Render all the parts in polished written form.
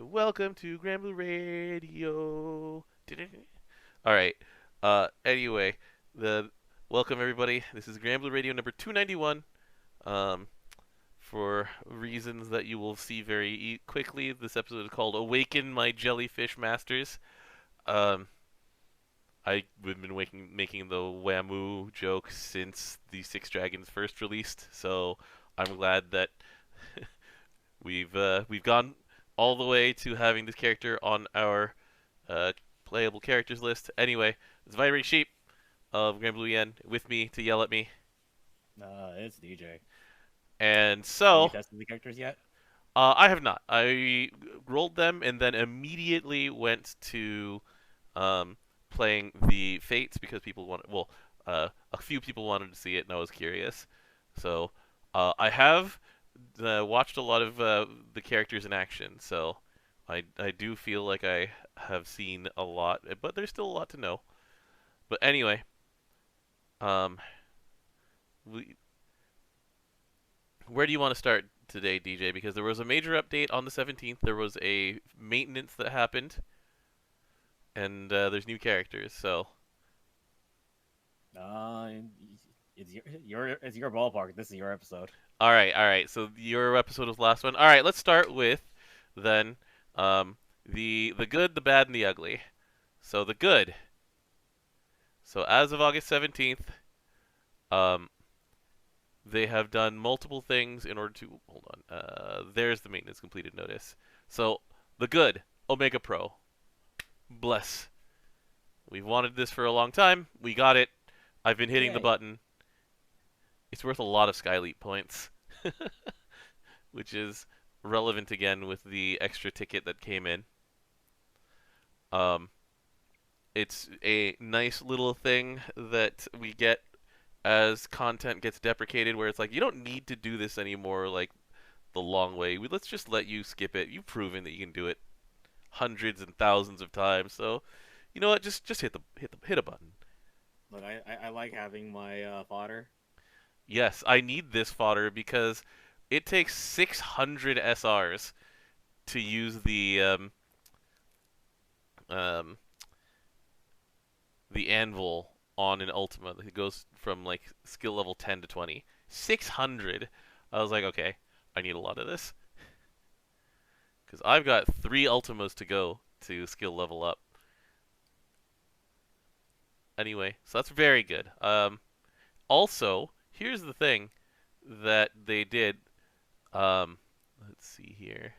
Welcome to Granblue Radio. All right. Anyway, the welcome everybody. This is Granblue Radio number 291. Um, for reasons that you will see very quickly, this episode is called "Awaken, My Jellyfish Masters." Um, I've been making the Wamu joke since the Six Dragons first released, so I'm glad that we've gone all the way to having this character on our playable characters list. Anyway, it's Vibrate Sheep of Granblue Yen with me to yell at me. It's DJ. And Have you so, tested the characters yet? I have not. I rolled them and then immediately went to playing the Fates because people wanted. Well, a few people wanted to see it, and I was curious. So I have watched a lot of the characters in action. So I do feel like I have seen a lot, but there's still a lot to know. But anyway, um, where do you want to start today, DJ? Because there was a major update on the 17th. There was a maintenance that happened, and there's new characters. So, Uh, it's your ballpark. This is your episode. all right, all right. So your episode was the last one. All right, let's start with then the good, the bad, and the ugly. So the good. So as of August 17th, um, they have done multiple things in order to hold on. There's the maintenance completed notice. So the good, Omega Pro. Bless. We've wanted this for a long time. We got it. I've been hitting the Yay. button. It's worth a lot of Skyleap points, which is relevant again with the extra ticket that came in. Um, it's a nice little thing that we get as content gets deprecated, where it's like you don't need to do this anymore, like the long way. Let's just let you skip it. You've proven that you can do it hundreds and thousands of times. So, you know what? Just hit a button. Look, I like having my fodder. Yes, I need this fodder because it takes 600 SRs to use um, the anvil on an Ultima. It goes from like skill level 10 to 20. 600. I was like, okay, I need a lot of this because I've got 3 Ultimas to go to skill level up. Anyway, so that's very good. Also, here's the thing that they did. Let's see here.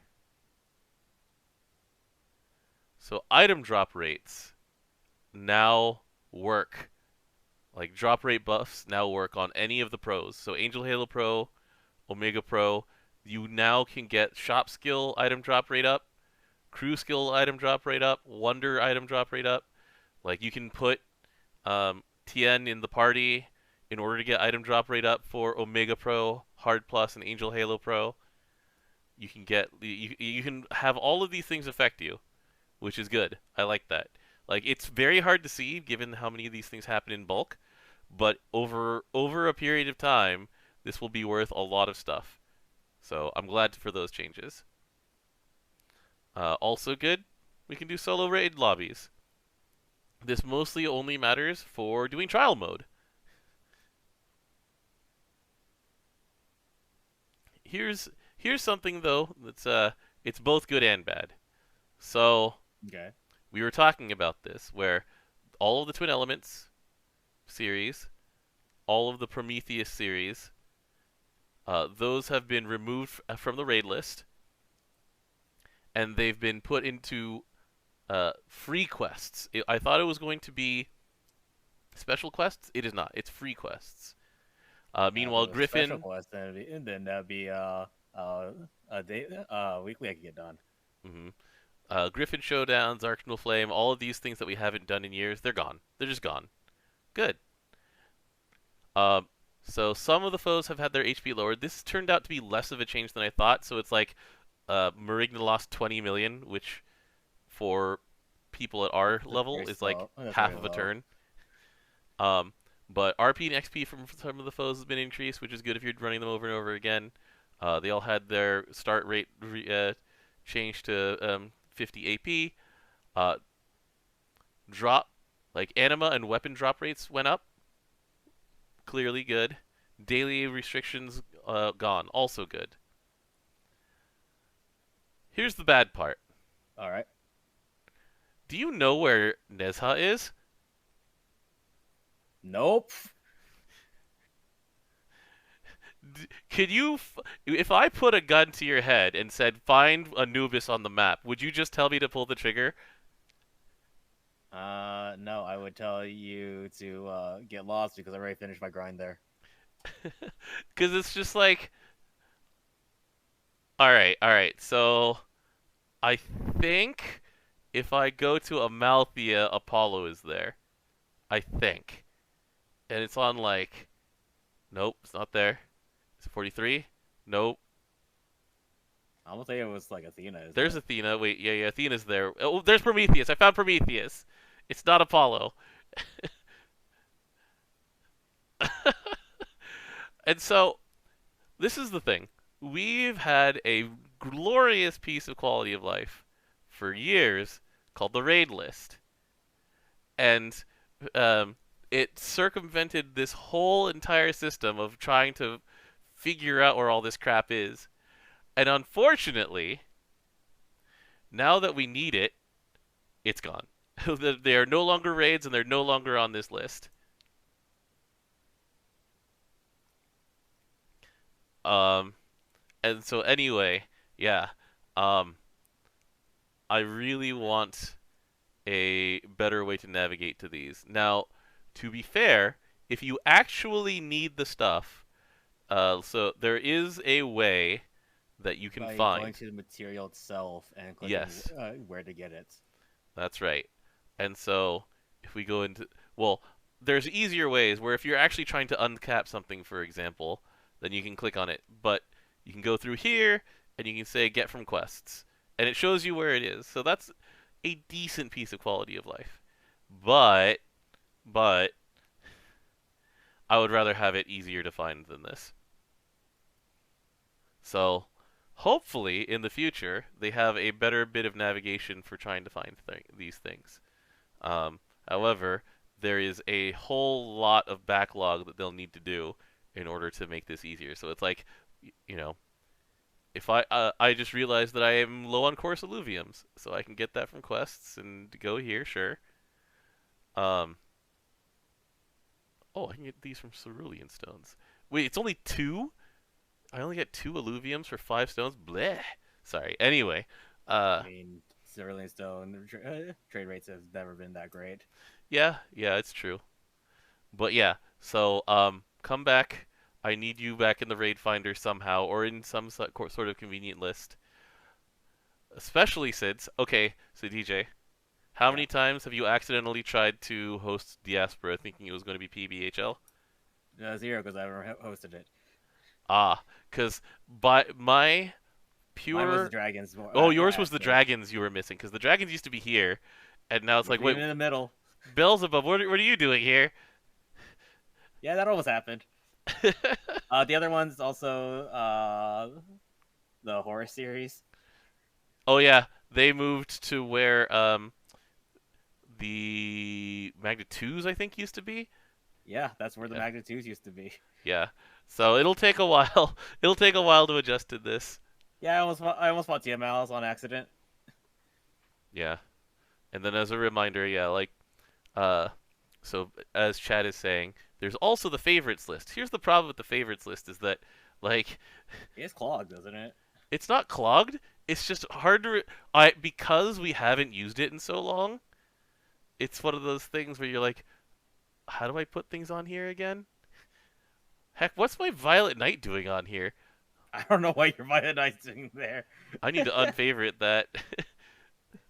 So item drop rates now work. Like drop rate buffs now work on any of the pros. So Angel Halo Pro, Omega Pro, you now can get shop skill item drop rate up, crew skill item drop rate up, wonder item drop rate up. Like you can put Tien in the party in order to get item drop rate up for Omega Pro, Hard Plus, and Angel Halo Pro. You can have all of these things affect you, which is good. I like that. Like it's very hard to see given how many of these things happen in bulk, but over a period of time, this will be worth a lot of stuff. So I'm glad for those changes. Also good, we can do solo raid lobbies. This mostly only matters for doing trial mode. Here's something though that's it's both good and bad. So Okay. we were talking about this where all of the Twin Elements series, all of the Prometheus series, those have been removed from the raid list, and they've been put into free quests. I thought it was going to be special quests. It is not. It's free quests. If Meanwhile, it was a special Griffin. quest, then that'd be a day weekly I could get done. Mhm. Griffin Showdowns, Archnal Flame, all of these things that we haven't done in years, they're gone. They're just gone. Good. Um, so some of the foes have had their HP lowered. This turned out to be less of a change than I thought. So it's like Marigna lost 20 million, which for people at our That's level very is like slow. That's half very of a low. turn. Um, but RP and XP from some of the foes has been increased, which is good if you're running them over and over again. They all had their start rate changed to 50 AP. Uh, drop, like anima and weapon drop rates went up. Clearly good. Daily restrictions gone. Also good. Here's the bad part. All right. Do you know where Nezha is? Nope. Could you, if I put a gun to your head and said find Anubis on the map, would you just tell me to pull the trigger? No, I would tell you to get lost because I already finished my grind there. Because it's just like, all right. So I think if I go to Amalthea, Apollo is there. I think, and it's on like, nope, it's not there. Is it 43? Nope. I almost say it was like Athena, isn't There's it? Athena. Wait, yeah, Athena's there. Oh, there's Prometheus. I found Prometheus. It's not Apollo. And so this is the thing. We've had a glorious piece of quality of life for years called the raid list, and um, it circumvented this whole entire system of trying to figure out where all this crap is. And unfortunately, now that we need it, it's gone. They are no longer raids, and they're no longer on this list. Um, and so anyway, yeah, um, I really want a better way to navigate to these. Now, to be fair, if you actually need the stuff, so there is a way that you can By going find. to the material itself and clicking Yes, where to get it. that's right. And so if we go into, well, there's easier ways where if you're actually trying to uncap something, for example, then you can click on it. But you can go through here and you can say get from quests, and it shows you where it is. So that's a decent piece of quality of life. But but I would rather have it easier to find than this. So hopefully in the future they have a better bit of navigation for trying to find these things. Um, However, there is a whole lot of backlog that they'll need to do in order to make this easier. So it's like, you know, if I just realized that I am low on course alluviums, so I can get that from quests and go here, sure. Um, oh, I can get these from cerulean stones. Wait, it's only two? I only get two alluviums for 5 stones. Bleh. Sorry. Anyway, I mean, Cerulean Stone trade rates have never been that great. yeah, it's true. But yeah, so come back. I need you back in the raid finder somehow, or in some sort of convenient list. Especially since, okay, so DJ, how Yeah, many times have you accidentally tried to host Diaspora thinking it was going to be PBHL? zero because I never hosted it. Ah, because by my Mine was the pure, dragons oh, yours was the accident. dragons you were missing, because the dragons used to be here, and now it's Which like, was wait, even in the middle. Beelzebub, what are you doing here? Yeah, that almost happened. The other one's also the horror series. Oh yeah, they moved to where the Magna 2s I think used to be. Yeah, that's where the Yeah. Magna 2s used to be. Yeah. So it'll take a while. It'll take a while to adjust to this. Yeah, I almost fought TMLs on accident. Yeah. And then as a reminder, yeah, like uh so as Chad is saying, there's also the favorites list. Here's the problem with the favorites list is that like It's clogged, doesn't it? it's not clogged. It's just hard to I because we haven't used it in so long. It's one of those things where you're like, how do I put things on here again? Heck, what's my Violet Knight doing on here? I don't know why you're violinizing there. I need to unfavorite that.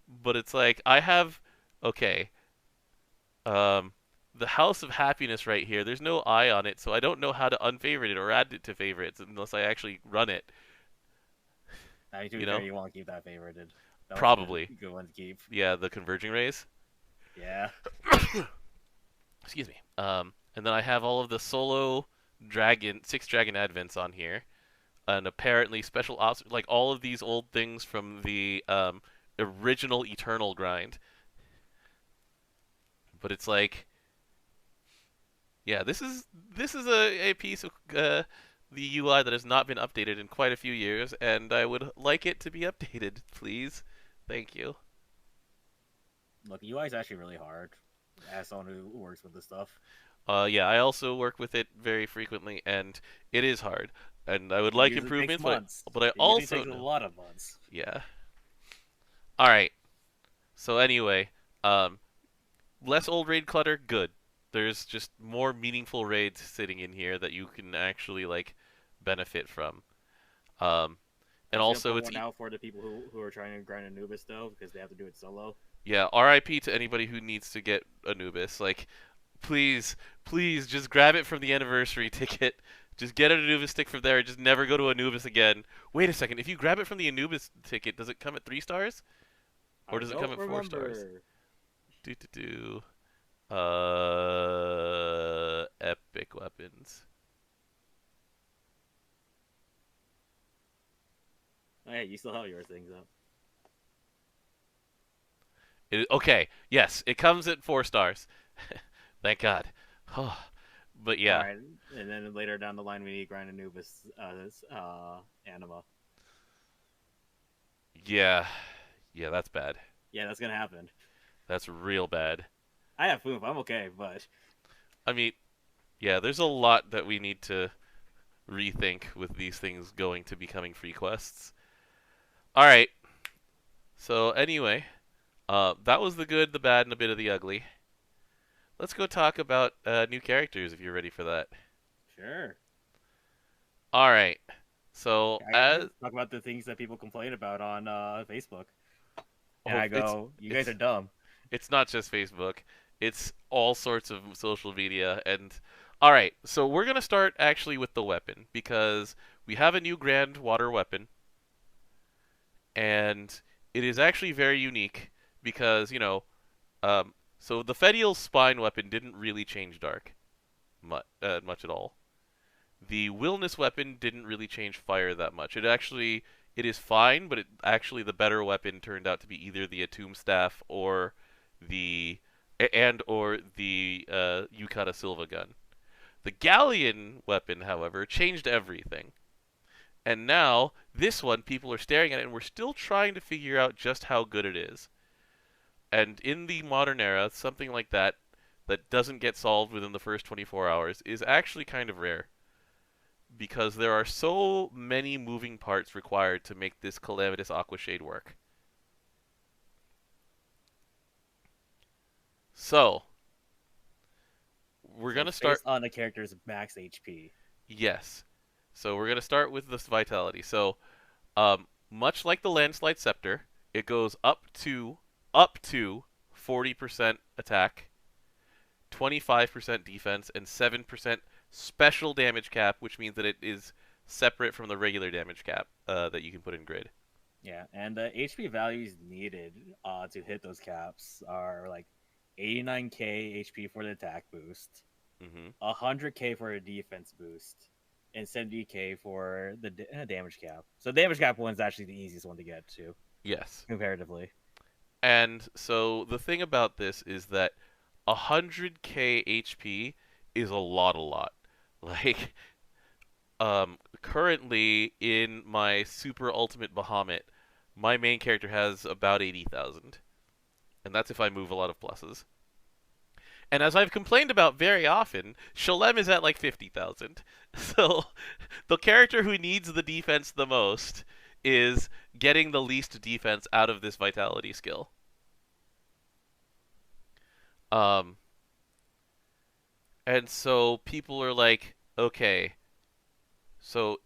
But it's like I have okay, um the House of Happiness right here. There's no eye on it, so I don't know how to unfavorite it or add it to favorites unless I actually run it, I mean, to you be fair, know? you want to keep that favorited. That was a Probably. good one to keep. Yeah, the converging rays. Yeah. Excuse me. And then I have all of the solo dragon, 6 dragon advents on here, and apparently special ops, like all of these old things from the original Eternal grind. But it's like, yeah, this is a piece of the UI that has not been updated in quite a few years, and I would like it to be updated, please. Thank you. Look, UI is actually really hard. As someone who works with this stuff, Yeah, I also work with it very frequently, and it is hard. And I would it like usually takes improvements, months. but I It usually also takes a know. lot of months. Yeah. All right. So anyway, um, less old raid clutter, good. There's just more meaningful raids sitting in here that you can actually like benefit from. Um, and I'm just gonna also put it's one out for the people who are trying to grind Anubis though, because they have to do it solo. yeah, RIP to anybody who needs to get Anubis. Like, please, please, just grab it from the anniversary ticket. Just get an Anubis stick from there. Just never go to Anubis again. Wait a second. If you grab it from the Anubis ticket, does it come at 3 stars or I does it come don't at 4 stars? remember. Do do do. Epic weapons. Oh, hey, you still have your things up. Okay, yes, it comes at 4 stars. Thank God. But All yeah, right, and then later down the line we need grind Anubis anima. yeah, yeah. That's bad. Yeah, that's gonna happen. That's real bad. I have Foof, I'm okay, but I mean, yeah, there's a lot that we need to rethink with these things going to becoming free quests. All right. So anyway, that was the good, the bad, and a bit of the ugly. Let's go talk about new characters if you're ready for that. sure. All right. So as Talk about the things that people complain about on Facebook, and oh, I go, "You guys are dumb." it's not just Facebook. It's all sorts of social media and all right. So we're going to start actually with the weapon because we have a new grand water weapon and it is actually very unique because, so the Fedial's spine weapon didn't really change dark much at all. The Willness weapon didn't really change fire that much. It is fine, but the better weapon turned out to be either the Atum staff or the Yukata Silva gun. The Galleon weapon, however, changed everything. And now this one, people are staring at it, and we're still trying to figure out just how good it is. And in the modern era, something like that doesn't get solved within the first 24 hours is actually kind of rare because there are so many moving parts required to make this Calamitous Aquashade work. So, we're So going to it's start. based on the character's max HP. Yes. So, we're going to start with this Vitality. So, much like the Landslide Scepter, it goes up to 40% attack, 25% defense, and 7% special damage cap, which means that it is separate from the regular damage cap that you can put in grid. Yeah, and the HP values needed to hit those caps are like 89k HP for the attack boost, Mm-hmm. 100k for a defense boost, and 70k for the damage cap. So damage cap one's actually the easiest one to get to Yes. comparatively. And so the thing about this is that 100k HP is a lot. Like, currently in my Super Ultimate Bahamut, my main character has about 80,000. And that's if I move a lot of pluses. And as I've complained about very often, Shalem is at like 50,000. So the character who needs the defense the most is getting the least defense out of this vitality skill. Um, and so people are like, okay, so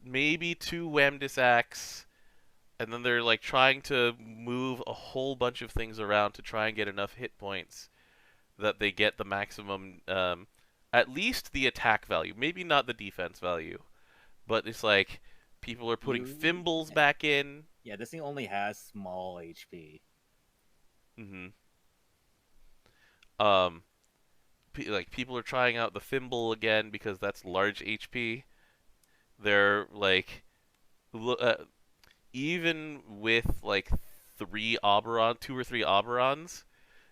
maybe 2 Wamdus axe, and then they're like trying to move a whole bunch of things around to try and get enough hit points that they get the maximum, at least the attack value, maybe not the defense value, but it's like people are putting You Fimbles back in. Yeah, this thing only has small HP. Mm-hmm. Um, like people are trying out the thimble again because that's large HP. They're like, even with like two or three Oberons,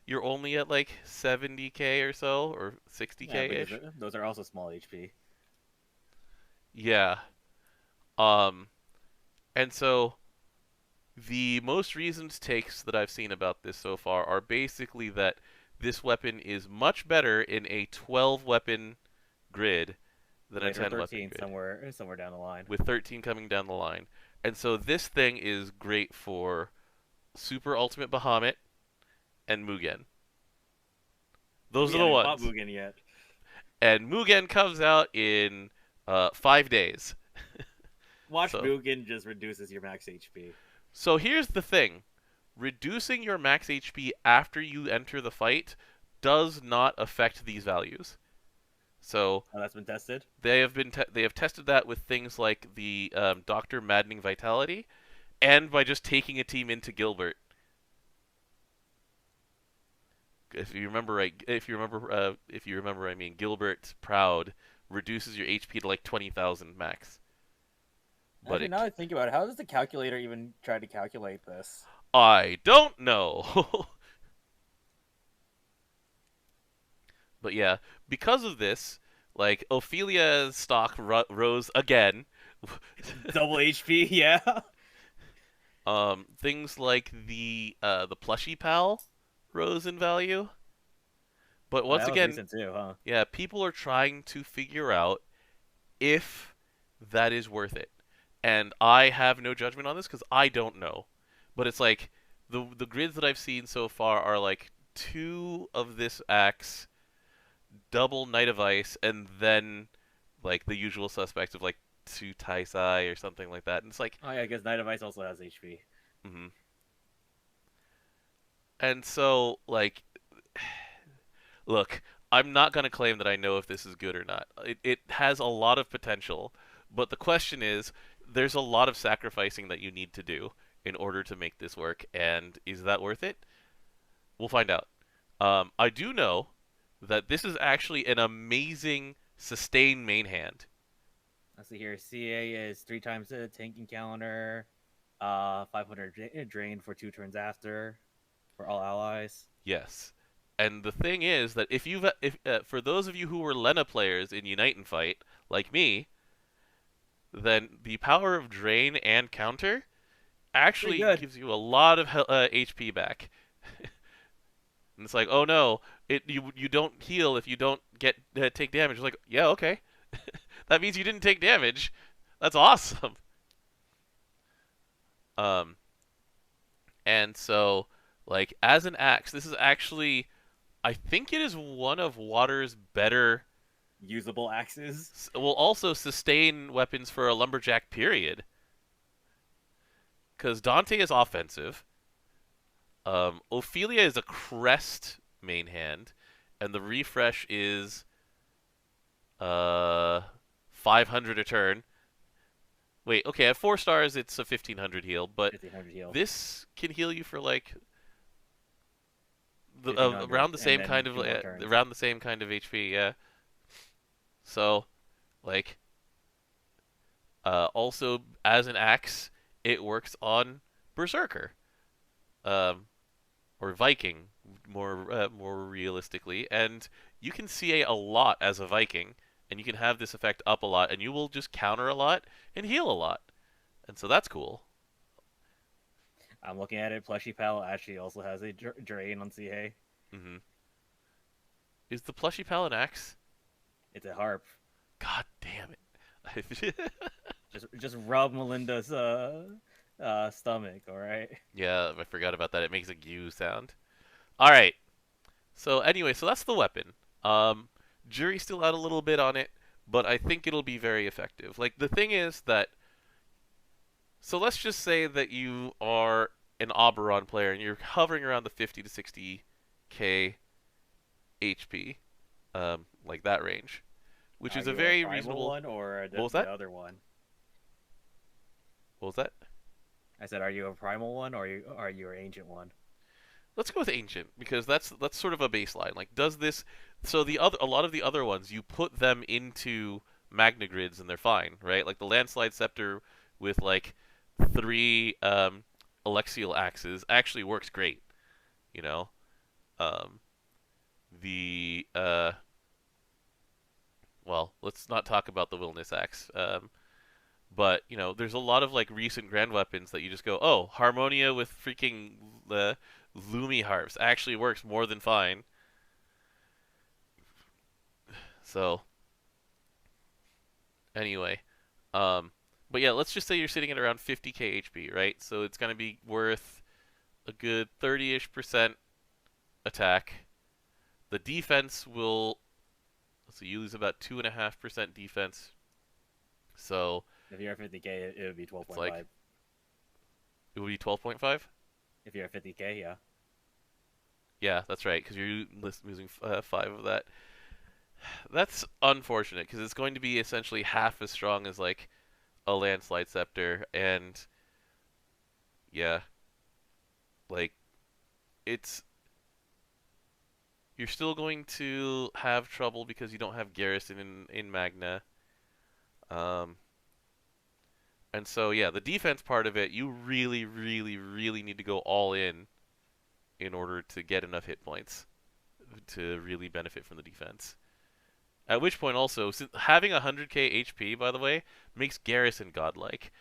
you're only at like 70k or so, or Yeah, 60k because ish. those are also small HP. Yeah. Um, and so the most reasoned takes that I've seen about this so far are basically that this weapon is much better in a 12 weapon grid than a Right, or 10 weapon 13 grid, somewhere down the line. with 13 coming down the line. And so this thing is great for Super Ultimate Bahamut and Mugen. Those We are the haven't fought ones. Mugen yet. And Mugen comes out in 5 days. Watch So, Mugen just reduces your max HP. so here's the thing: reducing your max HP after you enter the fight does not affect these values. So Oh, that's been tested? they have tested that with things like the Doctor Maddening Vitality, and by just taking a team into Gilbert. If you remember, I mean, Gilbert Proud reduces your HP to like 20,000 max. But Actually, now it, I think about it, how does the calculator even try to calculate this? I don't know. But yeah, because of this, like Ophelia's stock rose again. Double HP, yeah. Things like the plushie pal rose in value. But Oh, once that was again, recent too, huh? yeah, people are trying to figure out if that is worth it. And I have no judgment on this because I don't know. But it's like the grids that I've seen so far are like two of this axe, double Knight of Ice, and then like the usual suspects of like two Taisai or something like that. And it's like, Oh yeah, I guess Knight of Ice also has HP. mm-hmm. And so like, look, I'm not gonna claim that I know if this is good or not. It has a lot of potential, but the question is, there's a lot of sacrificing that you need to do in order to make this work, and is that worth it? We'll find out. I do know that this is actually an amazing sustain main hand. Let's see here. CA is 3 times the tanking counter. 500 drain for 2 turns after for all allies. Yes. And the thing is that if for those of you who were Lena players in Unite and Fight, like me, then the power of drain and counter Pretty actually good. gives you a lot of HP back. And it's like, oh no, you don't heal if you don't get take damage. It's like, yeah, okay, that means you didn't take damage. That's awesome. Um, and so like as an axe, this is actually, I think it is one of Water's better. Usable axes. Will also sustain weapons for a lumberjack period. Because Dante is offensive. Ophelia is a crest main hand, and the refresh is 500 a turn. Wait, okay, at 4 stars it's a 1500 heal, but 1500 heal. this can heal you for like 1500 around the and same then kind of 2 more turns. around the same kind of HP. Yeah. So, like, also as an axe, it works on Berserker, um, or Viking, more realistically, and you can CA a lot as a Viking, and you can have this effect up a lot, and you will just counter a lot and heal a lot, and so that's cool. I'm looking at it. Plushy Pal actually also has a drain on CA. Hmm. Is the plushie pal an axe? It's a harp. God damn it! Just rub Melinda's stomach, all right? Yeah, I forgot about that. It makes a "u" sound. All right. So anyway, so that's the weapon. Um, Jury's still out a little bit on it, but I think it'll be very effective. Like the thing is that, so let's just say that you are an Oberon player and you're hovering around the 50 to 60k HP, like that range, which Are is a you a very primal reasonable. one or What was the that? other one? What was that? I said, are you a primal one or are you an ancient one? Let's go with ancient because that's sort of a baseline. Like, does this? So the other a lot of the other ones, you put them into magna grids and they're fine, right? Like the landslide scepter with like three alexial axes actually works great. You know, um, the well, let's not talk about the wilderness axe. But there's a lot of like recent grand weapons that you just go, oh, Harmonia with freaking the Lumi harps actually works more than fine. So anyway, um, but yeah, let's just say you're sitting at around 50k HP, right? So it's gonna be worth a good 30-ish% attack. The defense will, so you lose about 2.5% defense. So If you're at 50k, it would be it's like 12.5. it would be 12.5. If you're at 50k, yeah. Yeah, that's right, because you're losing 5 of that. That's unfortunate because it's going to be essentially half as strong as like a landslide scepter, and yeah, like it's you're still going to have trouble because you don't have garrison in Magna. Um, and so yeah, the defense part of it, you really, really, really need to go all in order to get enough hit points to really benefit from the defense. At which point, also, since having 100k HP, by the way, makes Garrison godlike.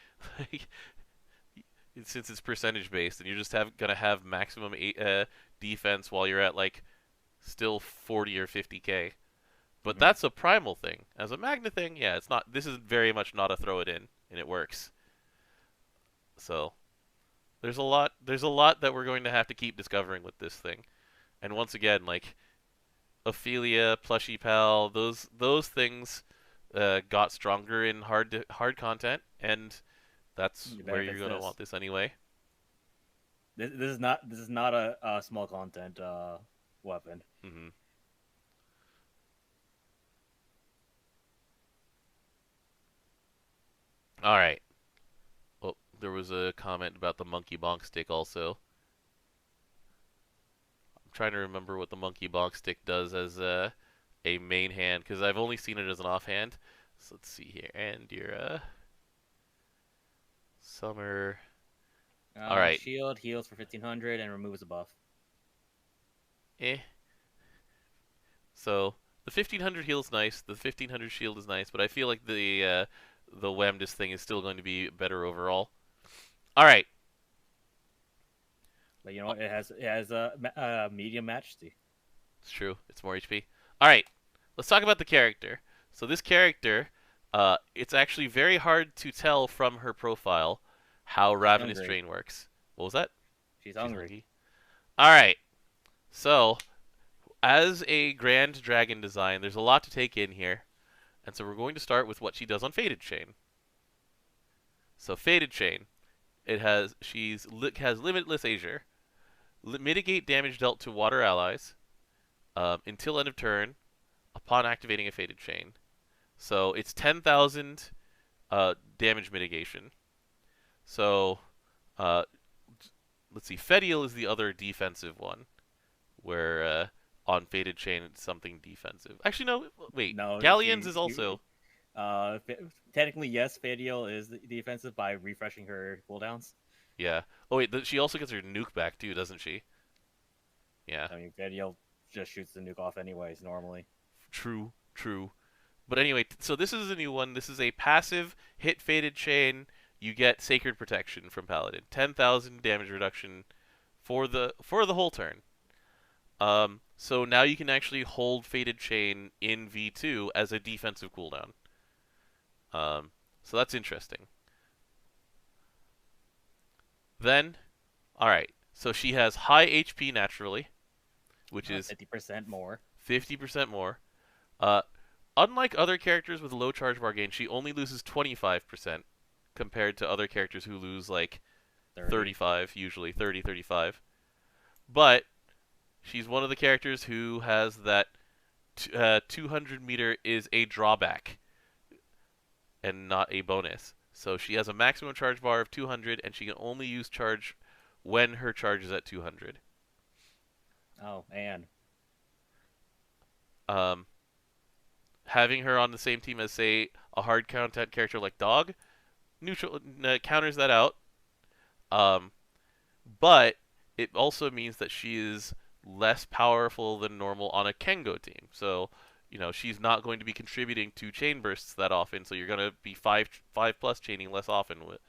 Since it's percentage based, and you're just gonna have maximum defense while you're at like still 40 or 50k. But Hmm. that's a primal thing. As a Magna thing, yeah, it's not. This is very much not a throw it in, and it works. So there's a lot. There's a lot that we're going to have to keep discovering with this thing. And once again, like Ophelia, Plushy Pal, those things got stronger in hard content, and that's It where you're benefits gonna this. want this anyway. This is not a small content weapon. Hmm. All right. Well, there was a comment about the monkey bonk stick also. I'm trying to remember what the monkey bonk stick does as a main hand because I've only seen it as an offhand. So let's see here. And your summer. All right. Shield heals for 1500 and removes a buff. Eh. So the 1500 heal is nice. The 1500 shield is nice, but I feel like the Wamdus thing is still going to be better overall. All right. But you know what? It has a medium majesty. It's true. It's more HP. All right. Let's talk about the character. So this character, it's actually very hard to tell from her profile how She's Ravenous hungry. Drain works. What was that? She's She's hungry. hungry. All right. So as a Grand Dragon design, there's a lot to take in here. And so we're going to start with what she does on Faded Chain. So Faded Chain, has limitless Azure, mitigate damage dealt to water allies until end of turn upon activating a Faded Chain. So it's 10,000 damage mitigation. So uh, let's see, Fediel is the other defensive one, where on Faded Chain it's something defensive. Actually, no, wait, No, Galleons she, is she also. uh, technically yes, Fadiel is defensive by refreshing her cooldowns. Yeah. Oh wait, she also gets her nuke back too, doesn't she? Yeah. I mean, Fadiel just shoots the nuke off anyways normally. True. True. But anyway, so this is a new one. This is a passive hit Faded Chain. You get Sacred Protection from Paladin. 10,000 damage reduction for the whole turn. So now you can actually hold Faded Chain in V2 as a defensive cooldown. So that's interesting. Then, all right. So she has high HP naturally, which is 50% more. 50% more. Uh, Unlike other characters with low charge bar gain, she only loses 25% compared to other characters who lose like 30. 35, usually 30, 35. But she's one of the characters who has that 200 meter is a drawback and not a bonus. So she has a maximum charge bar of 200, and she can only use charge when her charge is at 200. Oh man. Um, Having her on the same team as, say, a hard content character like Dog, neutral counters that out. Um, but it also means that she is less powerful than normal on a Kengo team. So, she's not going to be contributing to chain bursts that often. So you're going to be five plus chaining less often with,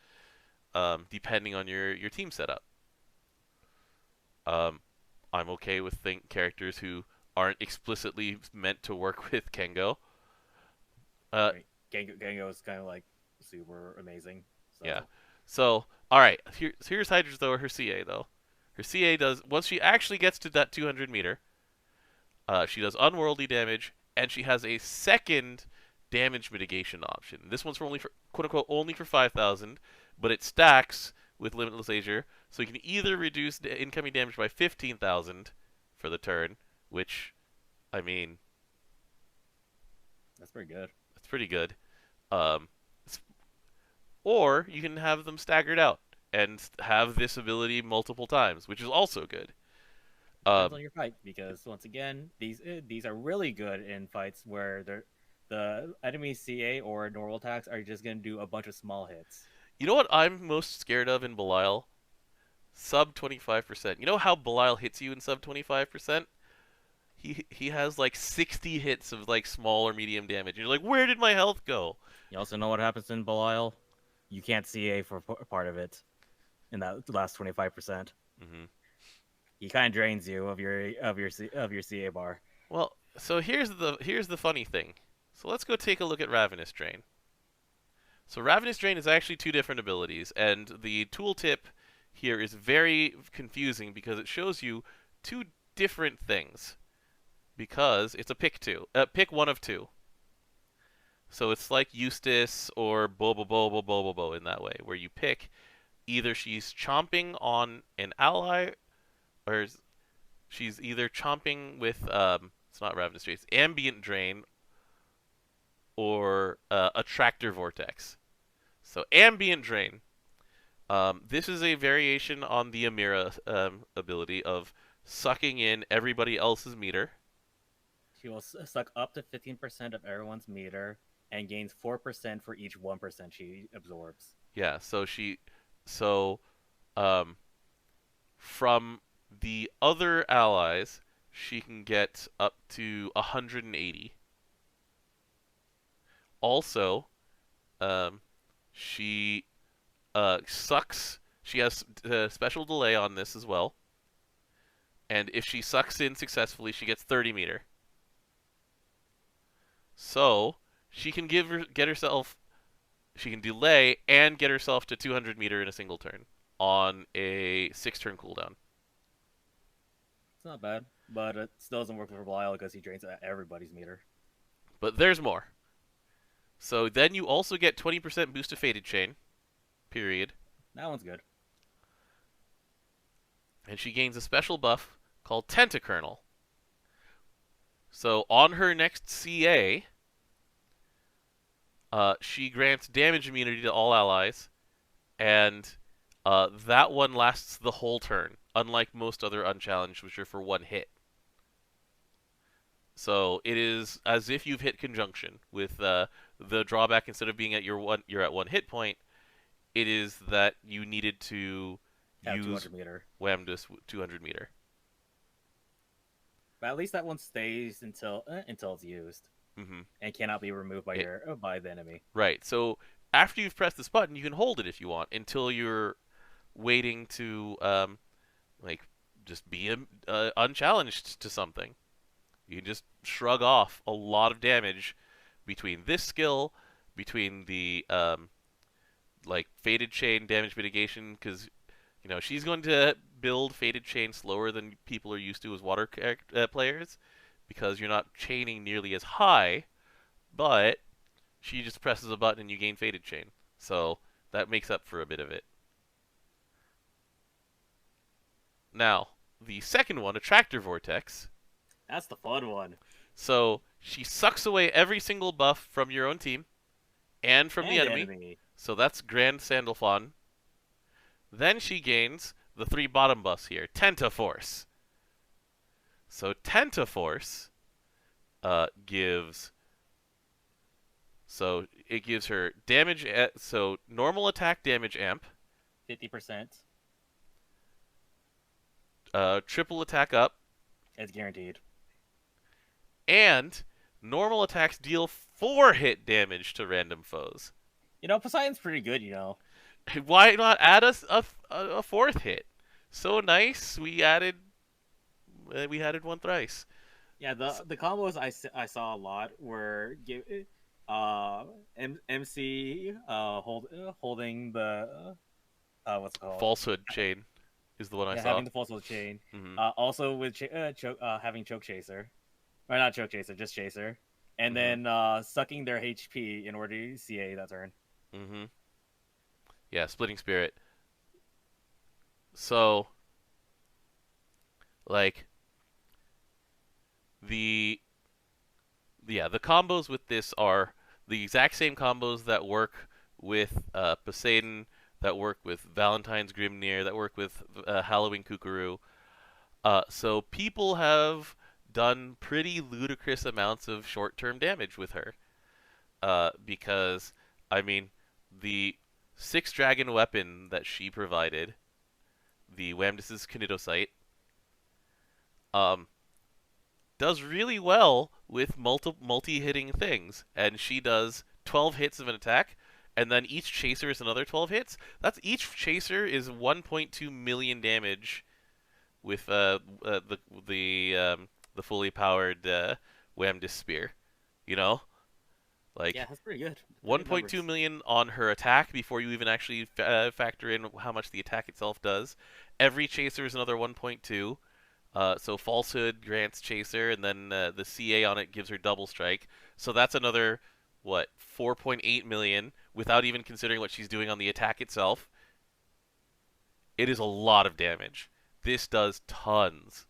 depending on your team setup. Um, I'm okay with characters who aren't explicitly meant to work with Kengo. Right. Gengo is kind of like super amazing. Yeah. So So, all right. Here's Hydra's though. Her CA though. Her CA does once she actually gets to that 200 meter. She does unworldly damage, and she has a second damage mitigation option. This one's for quote unquote only for 5,000, but it stacks with Limitless Azure, so you can either reduce incoming damage by 15,000 for the turn, which, I mean, that's pretty good. that's pretty good. Um, or you can have them staggered out and have this ability multiple times, which is also good. Depends on your fight, because once again, these are really good in fights where the enemy CA or normal attacks are just gonna do a bunch of small hits. You know what I'm most scared of in Belial? Sub 25%. You know how Belial hits you in sub 25%? He has like 60 hits of like small or medium damage. You're like, where did my health go? You also know what happens in Belial? You can't CA for part of it in that last 25%. Mm-hmm. He kind of drains you of your CA bar. Well, so here's the funny thing. So let's go take a look at Ravenous Drain. So Ravenous Drain is actually two different abilities, and the tooltip here is very confusing because it shows you two different things. Because it's a pick one of two. So it's like Eustace or Bobo in that way, where you pick either she's chomping on an ally, or she's either chomping with it's not Ravenous Drain, it's Ambient Drain, or Attractor Vortex. So Ambient Drain. This is a variation on the Amira ability of sucking in everybody else's meter. She will suck up to 15% of everyone's meter and gains 4% for each 1% she absorbs. Yeah, so um, from the other allies, she can get up to 180. Also, she sucks. She has special delay on this as well. And if she sucks in successfully, she gets 30 meter. So she can get herself. She can delay and get herself to 200 meter in a single turn on a 6-turn cooldown. It's not bad, but it still doesn't work for Belial because he drains everybody's meter. But there's more. So then you also get 20% boost to Fated Chain. Period. That one's good. And she gains a special buff called Tentacernal. So on her next CA, she grants damage immunity to all allies, and that one lasts the whole turn, unlike most other unchallenged, which are for one hit. So it is as if you've hit conjunction with the drawback. Instead of being at you're at one hit point. It is that you needed to use 200 meter. Wamdus 200 meter. But at least that one stays until it's used, and cannot be removed by the enemy. Right. So after you've pressed this button, you can hold it if you want until you're waiting to just be unchallenged to something. You can just shrug off a lot of damage between this skill, between the Fated Chain damage mitigation, because she's going to build Fated Chain slower than people are used to as water players, because you're not chaining nearly as high, but she just presses a button and you gain Fated Chain. So that makes up for a bit of it. Now, the second one, Attractor Vortex. That's the fun one. So she sucks away every single buff from your own team and from the enemy. So that's Grand Sandalphon. Then she gains the 3 bottom buffs here. Tentaforce. So Tentaforce gives... So it gives her damage... So normal attack damage amp. 50%. Triple attack up. It's guaranteed. And normal attacks deal 4 hit damage to random foes. Poseidon's pretty good, Why not add us a 4th hit? So nice. We added one thrice. Yeah, the combos I saw a lot were MC holding the what's it called? Falsehood chain is the one I saw. Having the falsehood chain. Mm-hmm. Also with having choke chaser, or not choke chaser, just chaser, and then sucking their HP in order to CA that turn. Mm-hmm. Yeah, splitting spirit. So, like, the combos with this are the exact same combos that work with Poseidon, that work with Valentine's Grimnir, that work with Halloween Kukuru. So people have done pretty ludicrous amounts of short-term damage with her. Because, I mean, the 6 dragon weapon that she provided, the Wamdus' Kinetosite, does really well with multi-hitting things. And she does 12 hits of an attack, and then each chaser is another 12 hits. Each chaser is 1.2 million damage with the fully powered Wamdus spear. Like, yeah, that's pretty good. 1.2 million on her attack before you even actually factor in how much the attack itself does. Every chaser is another 1.2. So Falsehood grants chaser, and then the CA on it gives her double strike. So that's another, 4.8 million without even considering what she's doing on the attack itself. It is a lot of damage. This does tons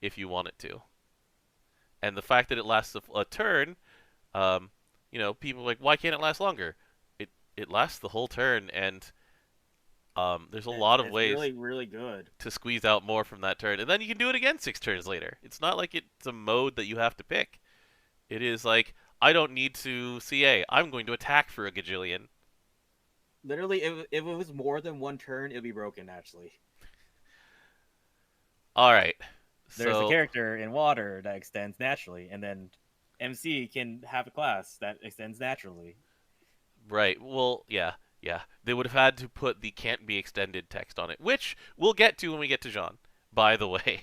if you want it to. And the fact that it lasts a turn, people are like, why can't it last longer? It lasts the whole turn, and there's a lot of ways really, really good to squeeze out more from that turn. And then you can do it again 6 turns later. It's not like it's a mode that you have to pick. It is like, I don't need to CA. I'm going to attack for a gajillion. Literally, if it was more than one turn, it would be broken, actually. Alright. There's a character in water that extends naturally, and then MC can have a class that extends naturally. Right. Well, yeah. They would have had to put the can't be extended text on it, which we'll get to when we get to Jeanne, by the way.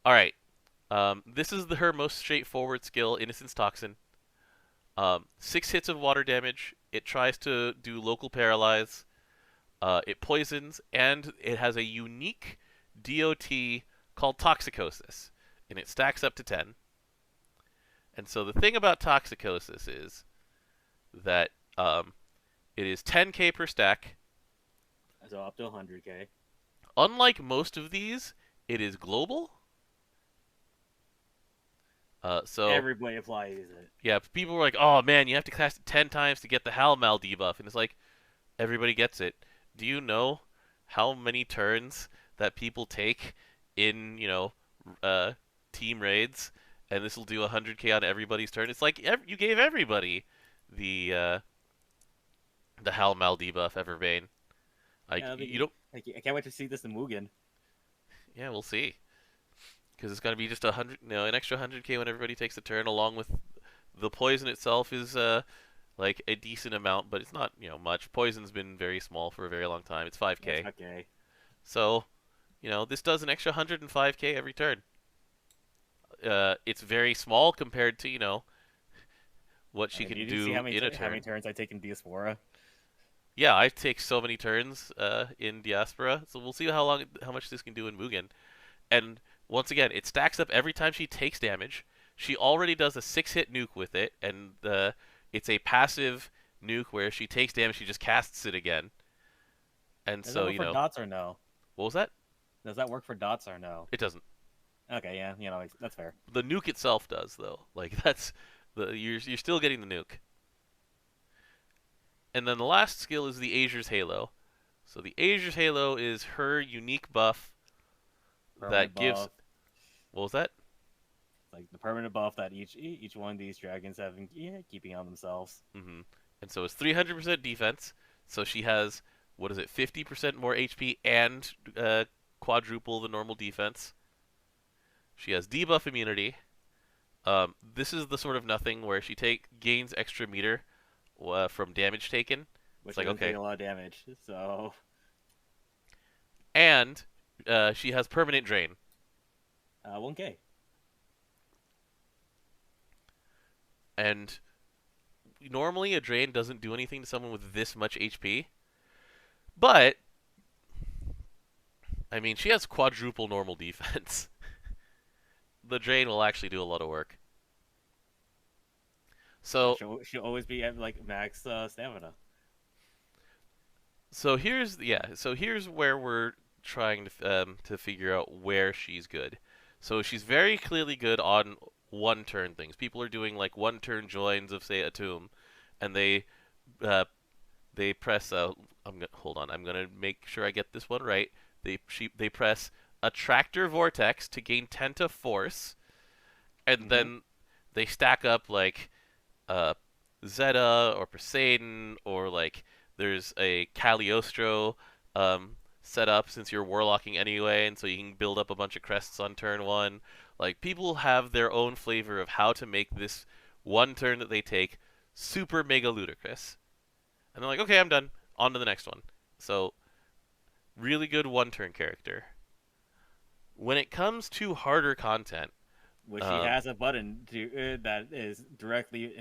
Alright. This is her most straightforward skill, Innocence Toxin. 6 hits of water damage. It tries to do local paralyze. It poisons, and it has a unique DOT called Toxicosis, and it stacks up to 10. And so the thing about Toxicosis is that it is 10k per stack. So up to 100k. Unlike most of these, it is global. So everybody applies it. Yeah, people were like, "Oh man, you have to cast it 10 times to get the Halmal debuff," and it's like, everybody gets it. Do you know how many turns that people take in team raids, and this will do 100k on everybody's turn? It's like you gave everybody the Halmal debuff, Everbane. You don't. I can't wait to see this in Mugen. Yeah, we'll see. Because it's gonna be just an extra 100k when everybody takes a turn, along with the poison itself is like a decent amount, but it's not much. Poison's been very small for a very long time. It's 5k. Okay. So, this does an extra 105k every turn. It's very small compared to what she can do in a turn. How many turns I take in Diaspora? Yeah, I take so many turns in Diaspora, so we'll see how much this can do in Mugen. And once again, it stacks up every time she takes damage. She already does a 6-hit nuke with it, and it's a passive nuke where if she takes damage, she just casts it again. And Does so that work for dots or no? What was that? Does that work for dots or no? It doesn't. Okay, yeah, that's fair. The nuke itself does, though. Like you're still getting the nuke. And then the last skill is the Azur's Halo. So the Azur's Halo is her unique buff Permanent that gives. buff, What was that? like the permanent buff that each one of these dragons have been keeping on themselves. Mm-hmm. And so it's 300% defense. So she has, what is it, 50% more HP and quadruple the normal defense. She has debuff immunity. This is the sort of nothing where she gains extra meter from damage taken. It's Which like, doesn't take okay. a lot of damage. So And she has permanent drain. 1K. And normally a drain doesn't do anything to someone with this much HP. But, I mean, she has quadruple normal defense. The drain will actually do a lot of work. So She'll always be at like max stamina. So here's where we're trying to figure out where she's good. So she's very clearly good on one turn things. People are doing like one turn joins of say a tomb, and uh, they press. Hold on. I'm gonna make sure I get this one right. They press Attractor Vortex to gain Tenta Force, and Mm-hmm. then they stack up like uh, Zeta or Poseidon, or like there's a Cagliostro set up since you're warlocking anyway, and so you can build up a bunch of crests on turn one. Like people have their own flavor of how to make this one turn that they take super mega ludicrous, and they're like, okay, I'm done. On to the next one. So really good one turn character. When it comes to harder content, Which she um, has a button to that is directly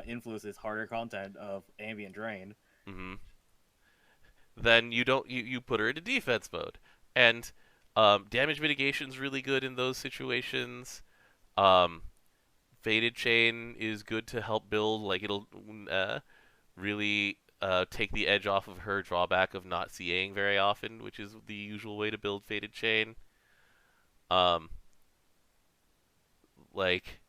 influences harder content of ambient drain. mhm, then you don't you put her into defense mode, and damage mitigation is really good in those situations. Um, Faded Chain is good to help build, like it'll really take the edge off of her drawback of not CAing very often, which is the usual way to build Faded Chain. Um, like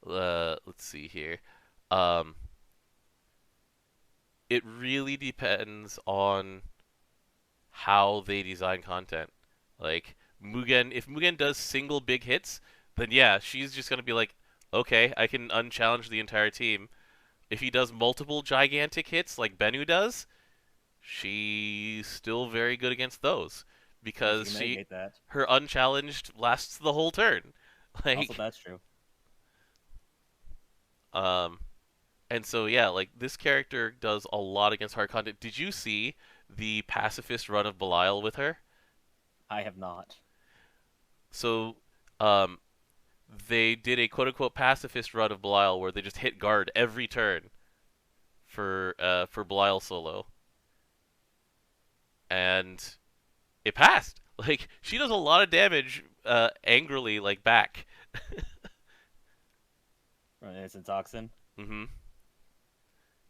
let's see here. Um, it really depends on how they design content. Like Mugen, if Mugen does single big hits, then yeah, she's just gonna be like, okay, I can unchallenge the entire team. If he does multiple gigantic hits like Bennu does, she's still very good against those Because you because can she mitigate that. her unchallenged lasts the whole turn. Also, Like that's true. um and so yeah, like this character does a lot against hard content. Did you see the pacifist run of Belial with her? I have not. So um they did a quote unquote pacifist run of Belial where they just hit guard every turn for Belial solo, and it passed. Like she does a lot of damage angrily like back. From Innocent Toxin. hmm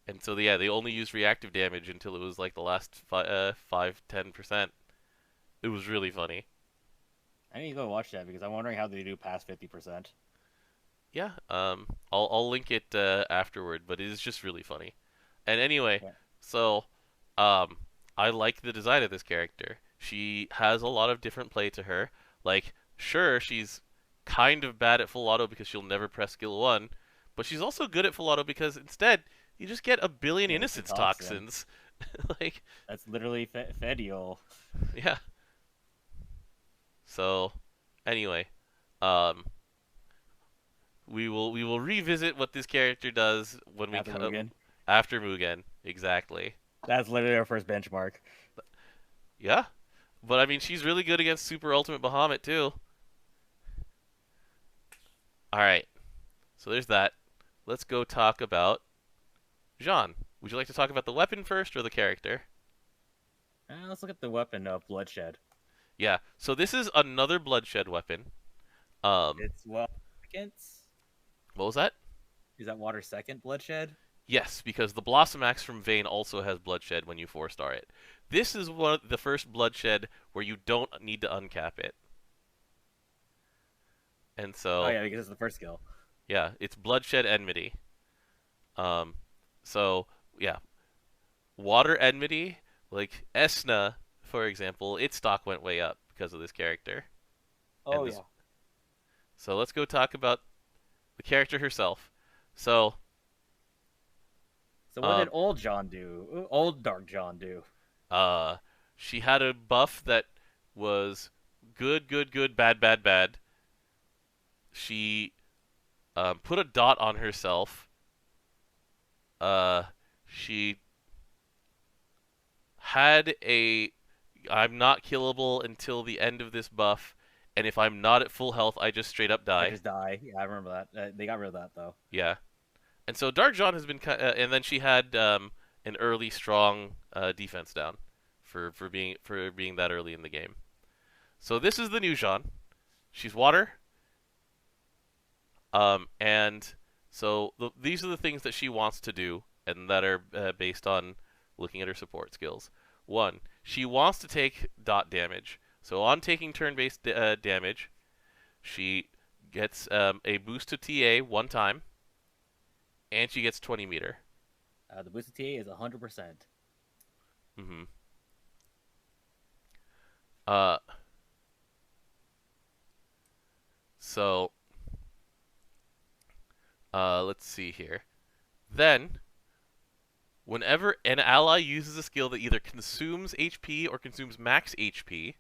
And so yeah, they only used reactive damage until it was like the last 5-10%. It was really funny. I need to go watch that because I'm wondering how they do past 50%. Yeah, I'll link it afterward, but it is just really funny. And anyway, Yeah. so um, I like the design of this character. She has a lot of different play to her. Like, sure, she's kind of bad at full auto because she'll never press skill one, but she's also good at full auto because instead you just get a billion Innocent innocence Toxin. toxins. Like, That's literally Fedial. yeah. So, anyway, um, we will revisit what this character does when we After Mugen. after Mugen. Exactly. That's literally our first benchmark. Yeah. But I mean, she's really good against Super Ultimate Bahamut too. All right. So there's that. Let's go talk about Jeanne. Would you like to talk about the weapon first or the character? Let's look at the weapon of Bloodshed. Yeah. So this is another bloodshed weapon. Um, It's second. what was that? Is that water second Bloodshed? Yes, because the Blossom Axe from Vayne also has bloodshed when you 4-star it. This is one of the first bloodshed where you don't need to uncap it. And Oh so, yeah, because it's the first skill. yeah, it's bloodshed enmity. Um, so yeah, water enmity, like Esna, for example, its stock went way up because of this character. Oh And this, yeah. so let's go talk about the character herself. So, So what did um, old John do? Old Dark John do? uh, she had a buff that was good, good, good, bad, bad, bad. She put a dot on herself. Uh, she had a I'm not killable until the end of this buff, and if I'm not at full health, I just straight up I die. just die. Yeah, I remember that. They got rid of that though. Yeah, and so Dark John has been, and then she had an early strong defense down for being that early in the game. So this is the new Jeanne. She's water, and so these are the things that she wants to do, and that are based on looking at her support skills. One, she wants to take dot damage. So on taking turn-based damage, she gets a boost to TA one time, and she gets 20 meter. The boosted TA is 100%. Mm-hmm. Uh, so let's see here. Then, whenever an ally uses a skill that either consumes HP or consumes max HP,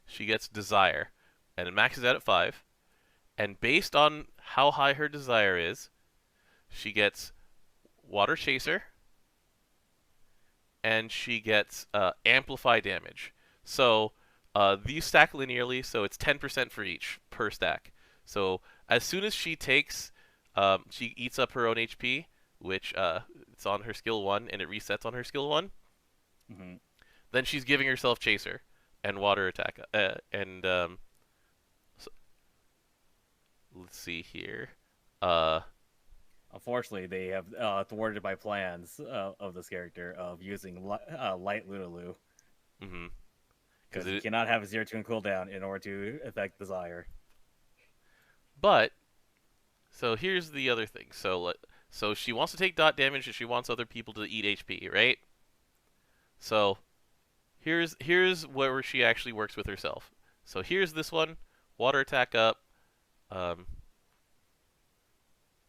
she gets Desire, and it maxes out at 5. And based on how high her Desire is, she gets Water Chaser, and she gets Amplify damage. So these stack linearly, so it's 10% for each per stack. So as soon as she takes, she eats up her own HP, which it's on her skill 1, and it resets on her skill 1. Mm-hmm. Then she's giving herself Chaser and Water Attack. So, let's see here. Uh, Unfortunately, they have thwarted my plans of this character of using light Lulu mm-hmm. because you cannot have a 0-2 cooldown in order to affect Desire. But so here's the other thing. So she wants to take dot damage, and she wants other people to eat HP, right? So here's where she actually works with herself. So here's this one, water attack up. Um,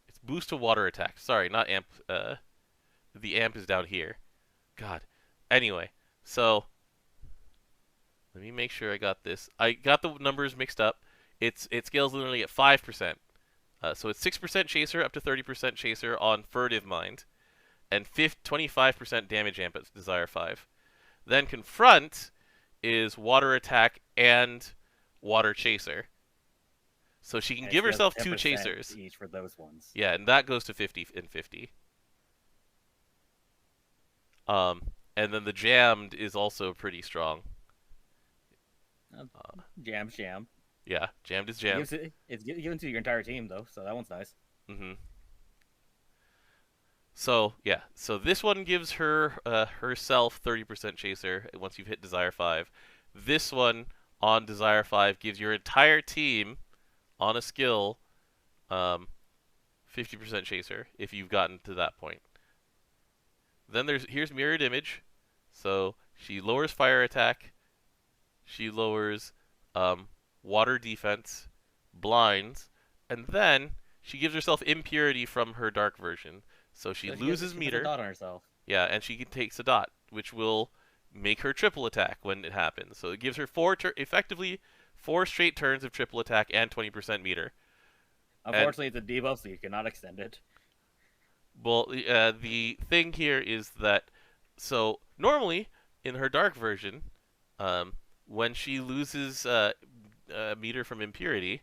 it's boost to water attack. Sorry, not amp. The amp is down here. God. Anyway, so let me make sure I got this. I got the numbers mixed up. It scales literally at 5%. So it's 6% chaser up to 30% chaser on furtive mind, and 25% damage amp at desire 5. Then confront is water attack and water chaser. So she can And it give scales at herself 2 chasers. each for those ones. Yeah, and that goes to 50 and 50. And then the jammed is also pretty strong. Jam. Yeah, jammed is jammed. It's given to your entire team though, so that one's nice. Mm-hmm. So yeah, so this one gives her herself 30% chaser once you've hit Desire 5. This one on Desire 5 gives your entire team on a skill 50% chaser if you've gotten to that point. Then here's mirrored image. So she lowers fire attack, she lowers water defense, blinds, and then she gives herself impurity from her dark version. So she loses she meter. Puts a dot on herself. Yeah, and she takes a dot, which will make her triple attack when it happens. So it gives her effectively 4 straight turns of triple attack and 20% meter. Unfortunately, it's a debuff, so you cannot extend it. Well, the thing here is that so normally in her dark version, when she loses meter from impurity,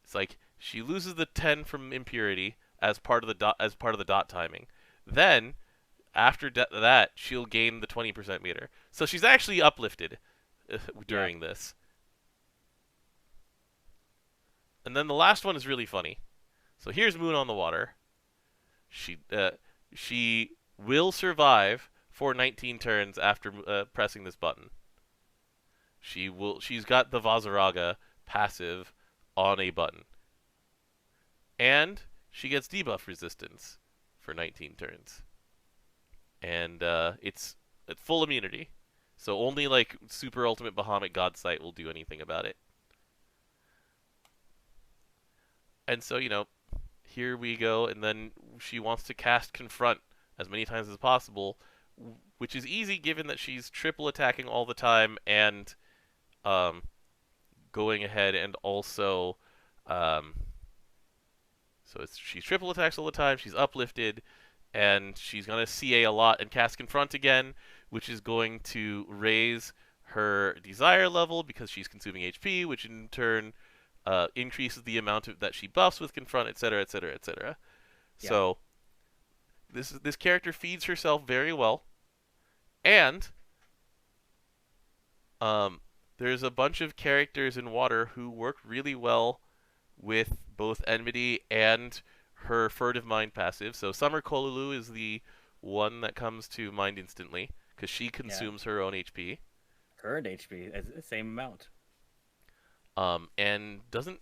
it's like she loses the 10 from impurity as part of the dot timing. Then after that, she'll gain the 20% meter. So she's actually uplifted during this. And then the last one is really funny. So here's Moon on the Water. She will survive for 19 turns after pressing this button. She's got the Vazaraga passive on a button. And she gets debuff resistance for 19 turns, and it's full immunity. So only like Super Ultimate Bahamut Godsight will do anything about it. And so here we go, and then she wants to cast Confront as many times as possible, which is easy given that she's triple attacking all the time and um, going ahead and also she's triple attacks all the time. She's uplifted, and she's gonna CA a lot and cast Confront again, which is going to raise her desire level because she's consuming HP, which in turn increases the amount that she buffs with Confront, etc., etc., etc. Yeah. So this character feeds herself very well, and there's a bunch of characters in Water who work really well with both Enmity and her Furtive Mind passive. So Summer Kolulu is the one that comes to mind instantly because she consumes her own HP. Current HP, same amount. And doesn't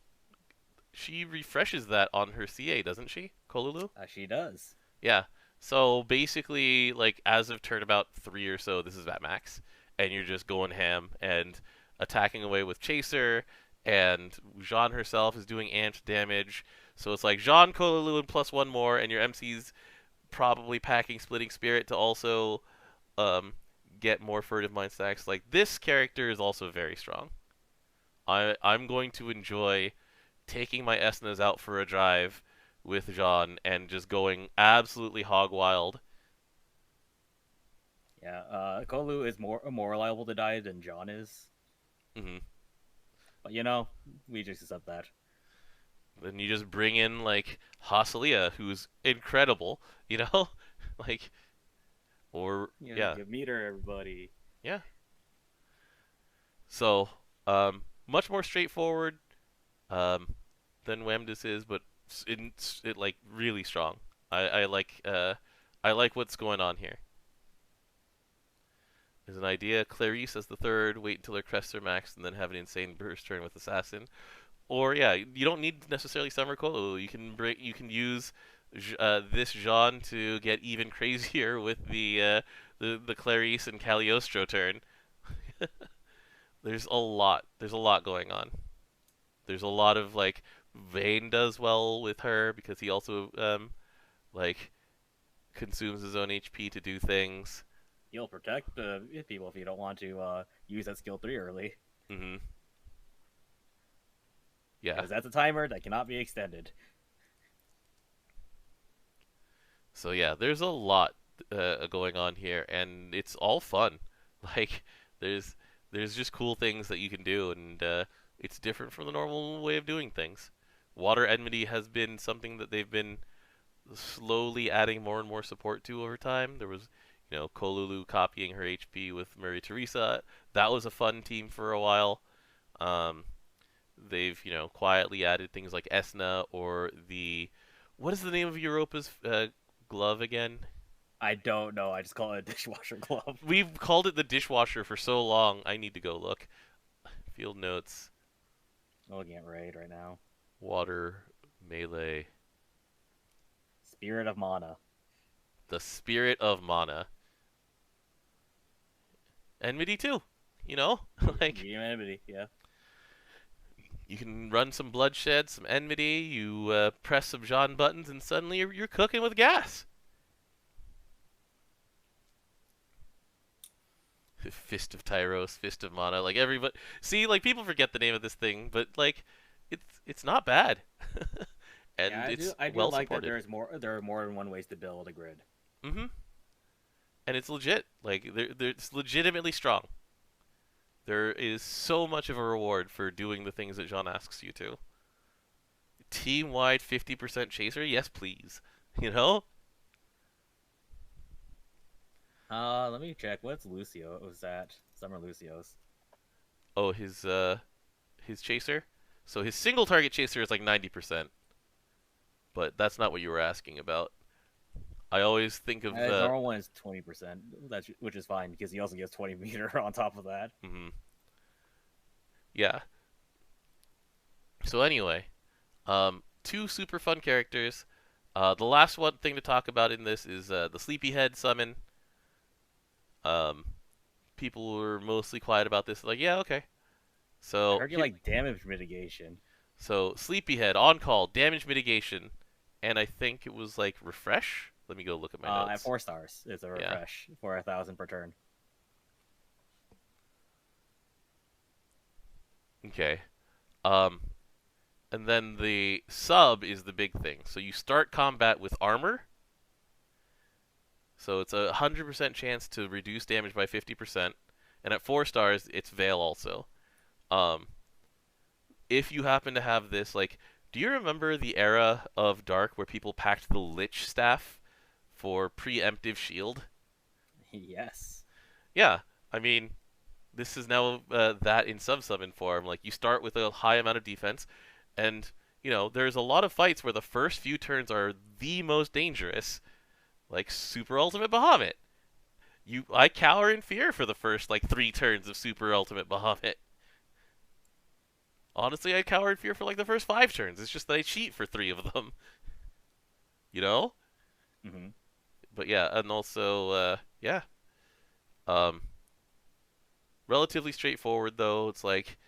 she refreshes that on her CA, doesn't she, Kolulu? She does. Yeah. So basically, like as of turnabout 3 or so, this is at max, and you're just going ham and attacking away with Chaser, and Jeanne herself is doing amped damage. So it's like Jeanne, Kolulu, and plus one more, and your MC's probably packing Splitting Spirit to also get more Furtive Mind stacks. Like this character is also very strong. I'm going to enjoy taking my Esnas out for a drive with Jeanne and just going absolutely hog wild. Yeah, Kolu is more reliable to die than Jeanne is. Mm-hmm. But we just accept that. Then you just bring in like Hasalia, who's incredible, like, or yeah, give meter everybody. Yeah. So, much more straightforward than Wamdus is, but it like really strong. I like what's going on here. There's an idea. Clarice as the third. Wait until her crests are maxed, and then have an insane burst turn with Assassin. Or yeah, you don't need necessarily Summer Kolo. You can use this Jeanne to get even crazier with the Clarice and Cagliostro turn. There's a lot going on. There's a lot of like Vayne does well with her because he also like consumes his own HP to do things. He'll protect people if you don't want to use that skill 3 early. Mm-hmm. Yeah. Because that's a timer that cannot be extended. So yeah, there's a lot going on here, and it's all fun. Like there's just cool things that you can do, and it's different from the normal way of doing things. Water Enmity has been something that they've been slowly adding more and more support to over time. There was, Kolulu copying her HP with Maria Teresa. That was a fun team for a while. They've, quietly added things like Esna or what is the name of Europa's glove again? I don't know. I just call it a dishwasher glove. We've called it the dishwasher for so long. I need to go look. Field notes. I'm looking at Raid right now. Water Melee. Spirit of Mana. The Spirit of Mana. Enmity too. Like Enmity, yeah. You can run some bloodshed, some enmity. You press some Jeanne buttons, and suddenly you're cooking with gas. Fist of Tyros, Fist of Mana, like everybody. See, like people forget the name of this thing, but like, it's not bad, and yeah, it's I do well like supported. That there are more than one ways to build a grid. Mm-hmm. And it's legit. Like it's legitimately strong. There is so much of a reward for doing the things that Jeanne asks you to. Team-wide 50% chaser? Yes, please. Let me check. What's Lucio? Was that Summer Lucio's? Oh, his chaser? So his single target chaser is like 90%. But that's not what you were asking about. I always think of the normal one is 20%, which is fine because he also gets 20 meter on top of that. Mm-hmm. Yeah. So anyway, two super fun characters. The last one thing to talk about in this is the Sleepyhead summon. Um, People were mostly quiet about this. Like, yeah, okay. I So heard you here, like damage mitigation. so Sleepyhead on call, damage mitigation, and I think it was like refresh. Let me go look at my At notes. 4 stars, it's a Yeah. refresh for 1,000 per turn. Okay. Um, and then the sub is the big thing. So you start combat with armor. So it's 100% chance to reduce damage by 50%. And at 4 stars, it's Veil also. Um, if you happen to have this, like, do you remember the era of Dark where people packed the Lich staff for preemptive shield? Yes. Yeah, I mean, this is now that in sub-summon form. Like, you start with a high amount of defense, and, there's a lot of fights where the first few turns are the most dangerous, like Super Ultimate Bahamut. I cower in fear for the first, like, 3 turns of Super Ultimate Bahamut. Honestly, I cower in fear for, like, the first 5 turns. It's just that I cheat for 3 of them, you know? Mm-hmm. But yeah, and also, yeah. Um, Relatively straightforward, though. It's like,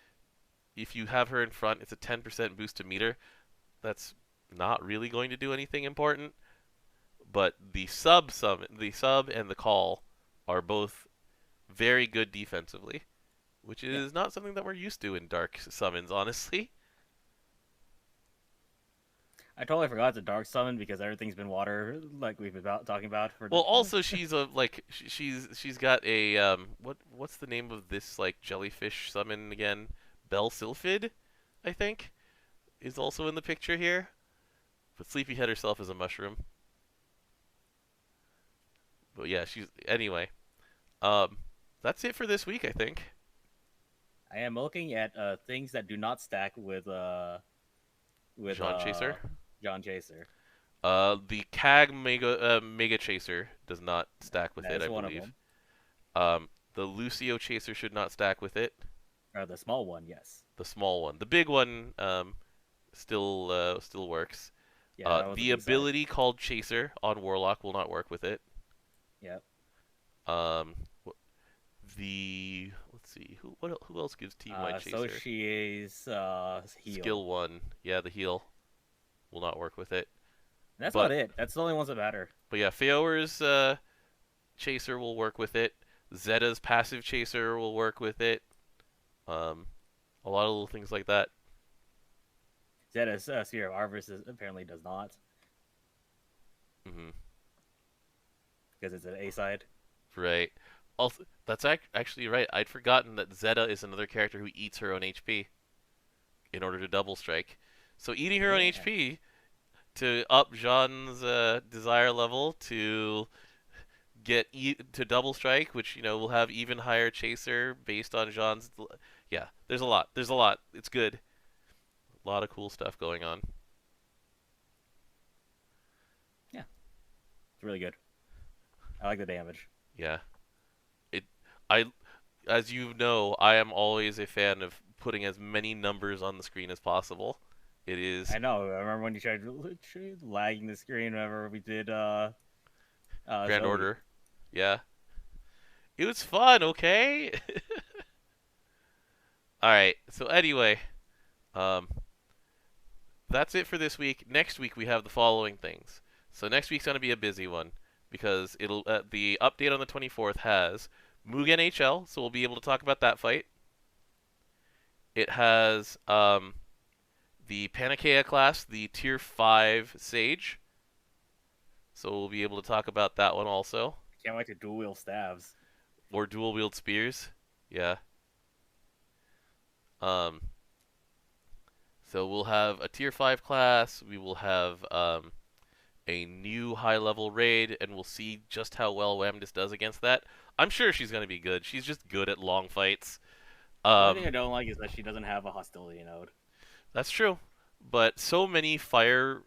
if you have her in front, it's a 10% boost to meter. That's not really going to do anything important. But the sub and the call are both very good defensively, which Yeah. is not something that we're used to in dark summons, honestly. I totally forgot to dark summon because everything's been water, like we've been talking about for. Well, also she's a like she's got a what's the name of this like jellyfish summon again? Bell Sylphid, I think, is also in the picture here. But Sleepyhead herself is a mushroom. But yeah, she's anyway. Um, that's it for this week, I think. I am looking at things that do not stack with Jean Chaser. John Chaser. The CAG Mega Chaser does not stack with That it, is I one of believe. them. The Lucio Chaser should not stack with it. Or the small one, yes. The small one, the big one, still works. Yeah, that was a The B-side. ability called Chaser on Warlock will not work with it. Yep. Um, let's see who else gives Team White Chaser? Sochie's heal. Skill 1, yeah, the heal will not work with it. And that's But about it. That's the only ones that matter. but yeah, Feower's Chaser will work with it. Zeta's passive Chaser will work with it. Um, a lot of little things like that. Zeta's Sphere of Arvis apparently does not Hmm. because it's an A side. Right. Also, that's actually right. I'd forgotten that Zeta is another character who eats her own HP in order to double strike. So eating her own Yeah. HP to up Jeanne's desire level to to double strike, which will have even higher chaser based on Jeanne's. Yeah, there's a lot. There's a lot. It's good. A lot of cool stuff going on. Yeah. It's really good. I like the damage. Yeah. It. I, as you know, I am always a fan of putting as many numbers on the screen as possible. It is I know. I remember when you tried literally lagging the screen whenever we did Grand Zoe. Order. Yeah. It was fun. Okay. All right. So anyway, um, that's it for this week. Next week we have the following things. So next week's gonna be a busy one because it'll the update on the 24th has Mugen HL, so we'll be able to talk about that fight. It has the Panacea class, the Tier 5 Sage, so we'll be able to talk about that one also. Can't wait to dual wheel stabs. Or dual wield spears. Yeah. Um, so we'll have a Tier 5 class, we will have a new high level raid, and we'll see just how well Wamdus does against that. I'm sure she's going to be good. She's just good at long fights. The only thing I don't like is that she doesn't have a hostility node. That's true. But so many fire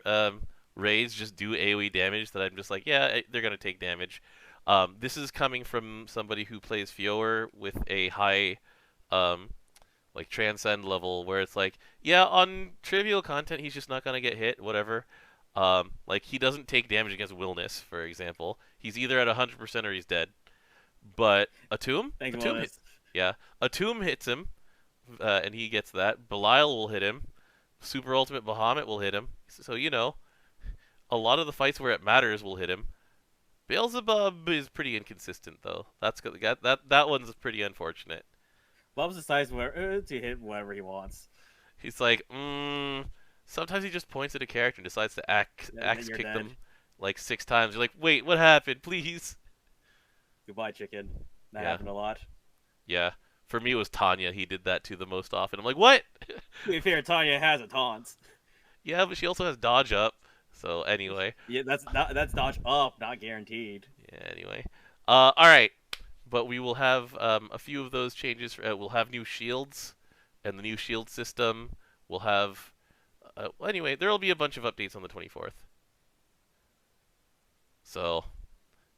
raids just do AoE damage that I'm just like, yeah, they're going to take damage. This is coming from somebody who plays Fioer with a high like transcend level where it's like, yeah, on trivial content he's just not going to get hit, whatever. Like he doesn't take damage against Willness, for example. He's either at 100% or he's dead. But Thanks, A tomb hit, Wamdus. yeah, a tomb hits him, and he gets that. Belial will hit him. Super Ultimate Bahamut will hit him. So a lot of the fights where it matters will hit him. Beelzebub is pretty inconsistent though. That's good. That one's pretty unfortunate. Bob's decides where to hit whatever he wants. He's like, Sometimes he just points at a character and decides to And then axe you're kick dead. them like 6 times. You're like, wait, what happened? Please. Goodbye, chicken. That Yeah, happened a lot. yeah. For me, it was Tanya. He did that to the most often. I'm like, what? To be fair, Tanya has a taunt. Yeah, but she also has dodge up. So anyway, Yeah, that's dodge up, not guaranteed. yeah. Anyway, all right. But we will have a few of those changes. We'll have new shields, and the new shield system. We'll have. Well, anyway, there will be a bunch of updates on the 24th. So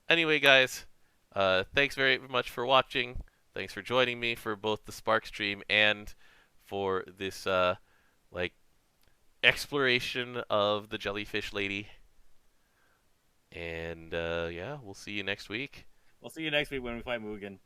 anyway, guys, thanks very much for watching. Thanks for joining me for both the Spark stream and for this like exploration of the Jellyfish Lady. And yeah, we'll see you next week. We'll see you next week when we fight Mugen.